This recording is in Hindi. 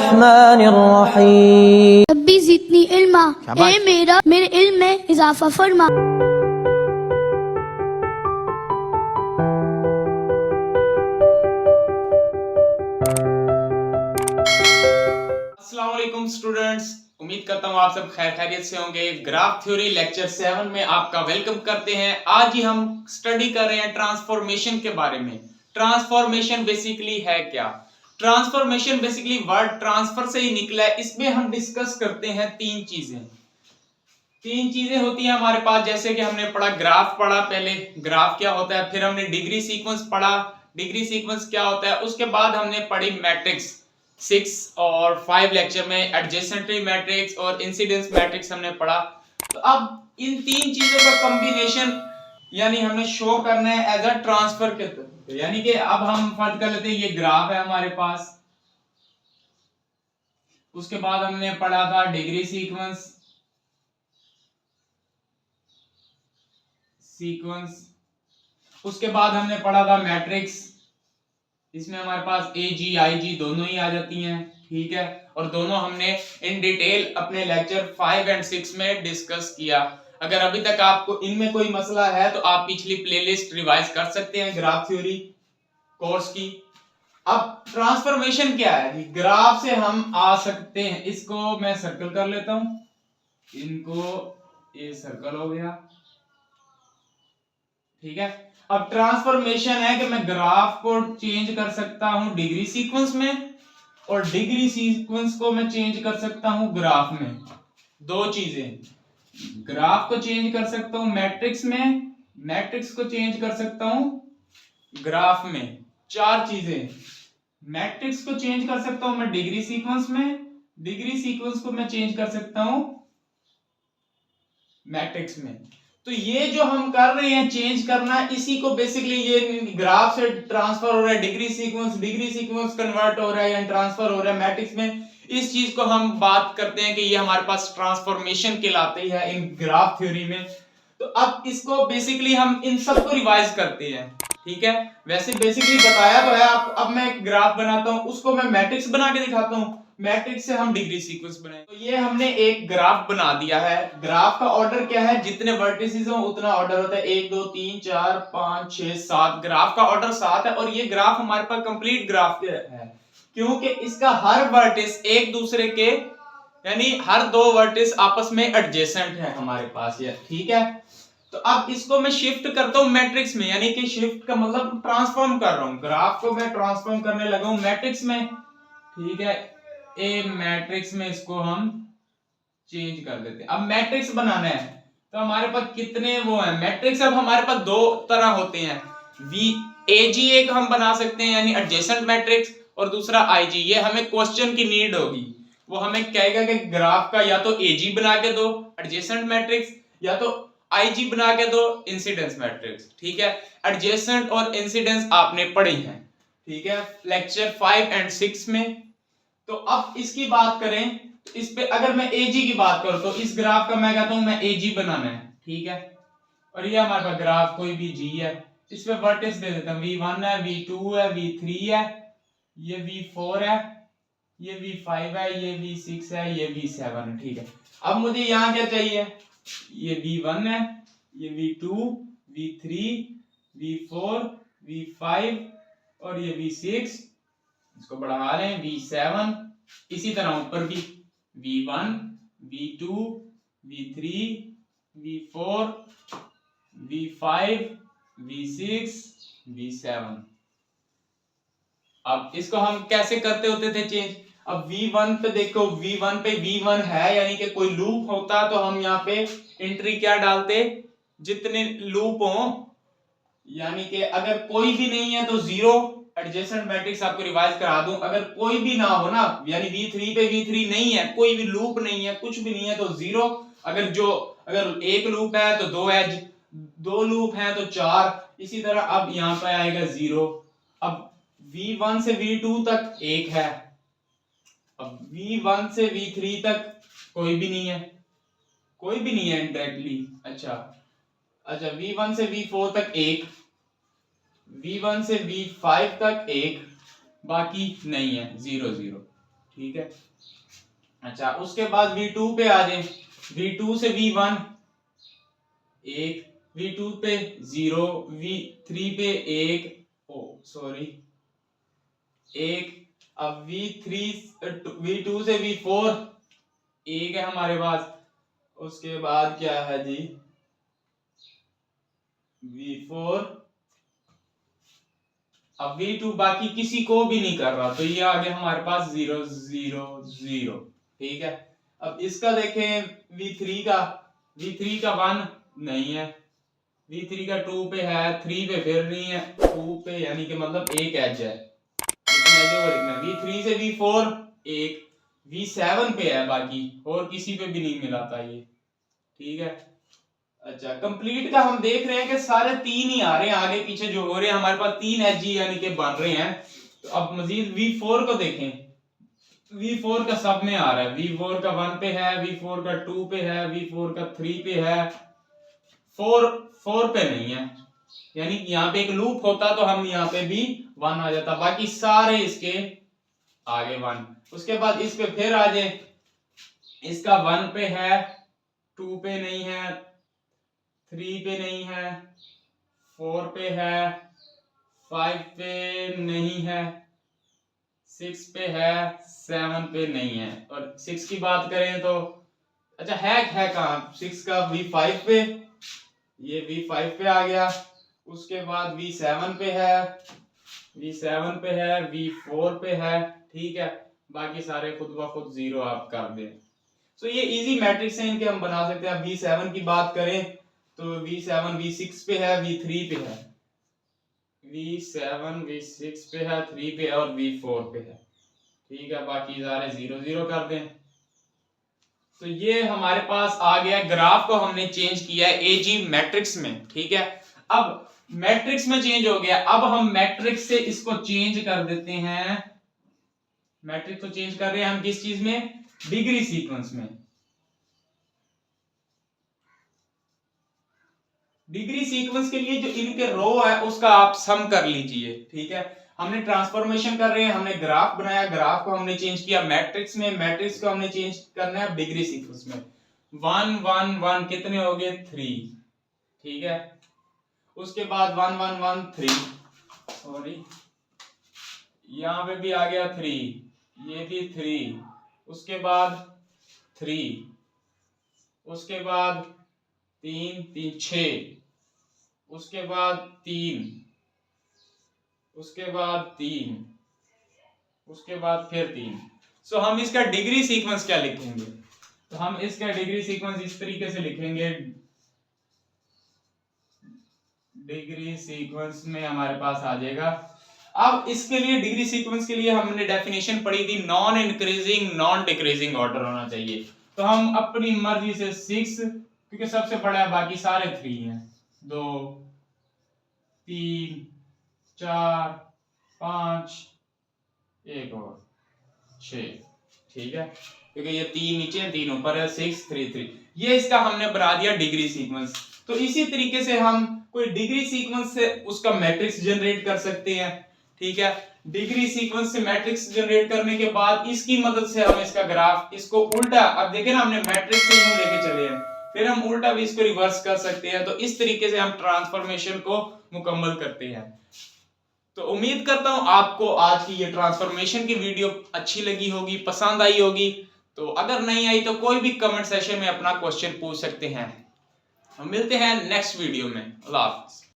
बिस्मिल्लाहिर्रहमानिर्रहीम। रब्बी ज़िदनी इल्मा, ए मेरा मेरे इल्म में इजाफा फरमा। अस्सलाम वालेकुम स्टूडेंट्स, उम्मीद करता हूँ आप सब खैर खैरियत से होंगे। ग्राफ थ्योरी लेक्चर 7 में आपका वेलकम करते हैं। आज ही हम स्टडी कर रहे हैं ट्रांसफॉर्मेशन के बारे में। ट्रांसफॉर्मेशन बेसिकली है क्या? ट्रांसफॉर्मेशन बेसिकली वर्ड ट्रांसफर से ही निकला है। इसमें हम डिस्कस करते हैं तीन चीजें होती हैं हमारे पास। जैसे कि हमने पढ़ा ग्राफ पढ़ा, पहले ग्राफ क्या होता है, फिर हमने डिग्री सीक्वेंस पढ़ा, डिग्री सीक्वेंस क्या होता है, उसके बाद हमने पढ़ी मैट्रिक्स। 6 और 5 लेक्चर में एडजेसेंट्री मैट्रिक्स और इंसिडेंस मैट्रिक्स हमने पढ़ा। तो अब इन तीन चीजों का कॉम्बिनेशन यानी हमने शो करना है एज अ ट्रांसफर के तौर पे। यानी कि अब हम फर्ज कर लेते हैं ये ग्राफ है हमारे पास। उसके बाद हमने पढ़ा था डिग्री सीक्वेंस उसके बाद हमने पढ़ा था मैट्रिक्स। इसमें हमारे पास ए जी आई जी दोनों ही आ जाती हैं, ठीक है। और दोनों हमने इन डिटेल अपने लेक्चर 5 एंड 6 में डिस्कस किया। अगर अभी तक आपको इनमें कोई मसला है तो आप पिछली प्लेलिस्ट रिवाइज कर सकते हैं ग्राफ थ्योरी कोर्स की। अब ट्रांसफॉर्मेशन क्या है? ग्राफ से हम आ सकते हैं, इसको मैं सर्कल कर लेता हूं, इनको ये सर्कल हो गया, ठीक है। अब ट्रांसफॉर्मेशन है कि मैं ग्राफ को चेंज कर सकता हूं डिग्री सीक्वेंस में, और डिग्री सीक्वेंस को मैं चेंज कर सकता हूं ग्राफ में। दो चीजें, ग्राफ को चेंज कर सकता हूं मैट्रिक्स में, मैट्रिक्स को चेंज कर सकता हूं ग्राफ में। चार चीजें, मैट्रिक्स को चेंज कर सकता हूं मैं डिग्री सीक्वेंस में, डिग्री सीक्वेंस को मैं चेंज कर सकता हूं मैट्रिक्स में। तो ये जो हम कर रहे हैं चेंज करना, इसी को बेसिकली ये ग्राफ से ट्रांसफर हो रहा है डिग्री सीक्वेंस कन्वर्ट हो रहा है या ट्रांसफर हो रहा है मैट्रिक्स में। इस चीज को हम बात करते हैं कि ये हमारे पास ट्रांसफॉर्मेशन कहलाती है इन ग्राफ थ्योरी में। तो अब इसको बेसिकली हम इन सबको रिवाइज करते हैं, ठीक है। वैसे बेसिकली बताया तो है आप। अब मैं एक ग्राफ बनाता हूं, उसको मैं मैट्रिक्स बना के दिखाता हूं, मैट्रिक्स से हम डिग्री सीक्वेंस बनाए। तो ये हमने एक ग्राफ बना दिया है। ग्राफ का ऑर्डर क्या है? जितने वर्टिसेस हो उतना ऑर्डर होता है। 1 2 3 4 5 6 7, ग्राफ का ऑर्डर 7 है। और ये ग्राफ हमारे पास कंप्लीट ग्राफ है, क्योंकि इसका हर वर्टिस एक दूसरे के यानी हर दो वर्टिस आपस में एडजेसेंट है हमारे पास ये, ठीक है। तो अब इसको मैं शिफ्ट करता हूं मैट्रिक्स में, यानी कि शिफ्ट का मतलब ट्रांसफॉर्म कर रहा हूं। ग्राफ को मैं ट्रांसफॉर्म करने लगा हूं मैट्रिक्स में, ठीक है। ए मैट्रिक्स में इसको हम चेंज कर देते हैं। अब मैट्रिक्स बनाना है तो हमारे पास कितने वो हैं मैट्रिक्स? अब हमारे पास दो तरह होते हैं, वी ए जी एक हम बना सकते हैं यानी एडजेसेंट मैट्रिक्स, और दूसरा आई जी। ये हमें क्वेश्चन की नीड होगी, वो हमें कहेगा कि ग्राफ का या तो ए जी बना के दो एडजेसेंट मैट्रिक्स, या तो आई जी बना के दो इंसिडेंस मैट्रिक्स, ठीक है। एडजेसेंट और इंसिडेंस आपने पढ़ी है, ठीक है, लेक्चर 5 एंड 6 में। तो अब इसकी बात करें तो इस पे अगर मैं एजी की बात करूं तो इस ग्राफ का मैं कहता हूं मैं एजी बनाना है, ठीक है। और ये हमारे पास ग्राफ कोई भी जी है, इस पे वर्टेक्स दे देता हूं, v1 है, v2 है, v3 है, ये v4 है, ये v5 है, ये v6 है, ये v7 है, ठीक है। अब मुझे यहां क्या चाहिए? ये v1 है, ये v2, v3, v4, v5 और ये v6, इसको बढ़ा लें v7। इसी तरह ऊपर भी v1, v2, v3, v4, v5, v6, v7। अब इसको हम कैसे करते होते थे चेंज? अब v1 पे देखो, v1 पे v1 है यानी कि कोई लूप होता तो हम यहाँ पे एंट्री क्या डालते? जितने लूप हो, यानी कि अगर कोई भी नहीं है तो 0। एडजेसेंट मैट्रिक्स आपको रिवाइज करा दूं, अगर कोई भी ना हो ना, यानी v3 पे v3 नहीं है, कोई भी लूप नहीं है, कुछ भी नहीं है तो 0। अगर एक लूप है तो 2 है, दो लूप है तो 4। इसी तरह अब यहां पे आएगा 0। अब v1 से v2 तक 1 है, अब v1 से v3 तक कोई भी नहीं है, कोई भी नहीं है इंडायरेक्टली। अच्छा v1 से v4 तक 1, v1 से v5 तक 1, बाकी नहीं है 0 0, ठीक है। अच्छा, उसके बाद V2 पे आ जाए, V2 से V1 1, V2 पे 0, V3 पे 1, ओ सॉरी 1, अब V2 से V4 1 है हमारे पास। उसके बाद क्या है जी, V4, अब V2 बाकी किसी को भी नहीं कर रहा, तो ये आ गया हमारे पास 0 0 0, ठीक है। अब इसका देखें V3 का 1 नहीं है, V3 का 2 पे है, 3 पे फिर नहीं है, 2 पे यानी कि मतलब एक एज है, V3 से V4 1, V7 पे है, बाकी और किसी पे भी नहीं मिला था ये, ठीक है। अच्छा, कंप्लीट का हम देख रहे हैं कि सारे 3 ही आ रहे हैं, आगे पीछे जो हो रहे हैं हमारे पास 3 एच जी यानी कि बन रहे हैं। तो अब मजीद V4 को देखें, V4 का सब में आ रहा है, V4 का 1 पे है, V4 का 2 पे है, V4 का 3 पे है, 4 पे नहीं है, यानी कि यहाँ पे एक लूप होता तो हम यहाँ पे भी 1 आ जाता, बाकी सारे इसके आगे 1। उसके बाद इस पे फिर आ जाए, इसका 1 पे है, 2 पे नहीं है, 3 पे नहीं है, 4 पे है, 5 पे नहीं है, 6 पे है, 7 पे नहीं है। और 6 की बात करें तो अच्छा है कहाँ 6 का, V5 पे, ये V5 पे आ गया। उसके बाद V7 पे है, V7 पे है, V4 पे है, ठीक है। बाकी सारे खुद ब खुद 0 आप कर दें। तो ये इजी मैट्रिक्स है, इनके हम बना सकते हैं। V7 की बात करें तो V7 V6 पे है, V3 पे है, V7 V6 पे है, 3 पे और V4 पे है, ठीक है। बाकी सारे 0 0 कर दें। तो ये हमारे पास आ गया, ग्राफ को हमने चेंज किया है एजी मैट्रिक्स में, ठीक है। अब मैट्रिक्स में चेंज हो गया, अब हम मैट्रिक्स से इसको चेंज कर देते हैं। मैट्रिक्स को चेंज कर रहे हैं हम किस चीज में, डिग्री सीक्वेंस में। डिग्री सीक्वेंस के लिए जो इनके रो है उसका आप सम कर लीजिए, ठीक है। हमने ट्रांसफॉर्मेशन कर रहे हैं, हमने ग्राफ बनाया, ग्राफ को हमने चेंज किया मैट्रिक्स में, मैट्रिक्स को हमने चेंज करना है डिग्री सीक्वेंस में। 1 1 1 कितने हो गए, 3, ठीक है। उसके बाद 1 1 1 3, सॉरी यहां पे भी आ गया 3, ये भी 3, उसके बाद 3, उसके बाद 3 3 6, उसके बाद 3, उसके बाद 3, उसके बाद फिर 3। सो हम इसका डिग्री सीक्वेंस क्या लिखेंगे, तो हम इसका डिग्री सीक्वेंस इस तरीके से लिखेंगे। डिग्री सीक्वेंस में हमारे पास आ जाएगा। अब इसके लिए डिग्री सीक्वेंस के लिए हमने डेफिनेशन पढ़ी थी, non increasing non decreasing order होना चाहिए। तो हम अपनी मर्जी से 6, क्योंकि सबसे बड़ा है, बाकी सारे 3 हैं, 2 3 4 5 एक और 6, ठीक है। क्योंकि ये 3 नीचे 3 ऊपर है, 6 3 3, ये इसका हमने बना दिया डिग्री सीक्वेंस। तो इसी तरीके से हम कोई डिग्री सीक्वेंस से उसका मैट्रिक्स जनरेट कर सकते हैं, ठीक है। डिग्री सीक्वेंस से मैट्रिक्स जनरेट करने के बाद इसकी मदद से हम इसका ग्राफ, इसको उल्टा, अब देखें ना हमने मैट्रिक्स से यूं लेके चले हैं, फिर हम उल्टा भी इसको रिवर्स कर सकते हैं। तो इस तरीके से हम ट्रांसफॉर्मेशन को मुकम्मल करते हैं। तो उम्मीद करता हूं आपको आज की ये ट्रांसफॉर्मेशन की वीडियो अच्छी लगी होगी, पसंद आई होगी। तो अगर नहीं आई तो कोई भी कमेंट सेक्शन में अपना क्वेश्चन पूछ सकते हैं। हम मिलते हैं नेक्स्ट वीडियो में। अल्लाह हाफ़िज़।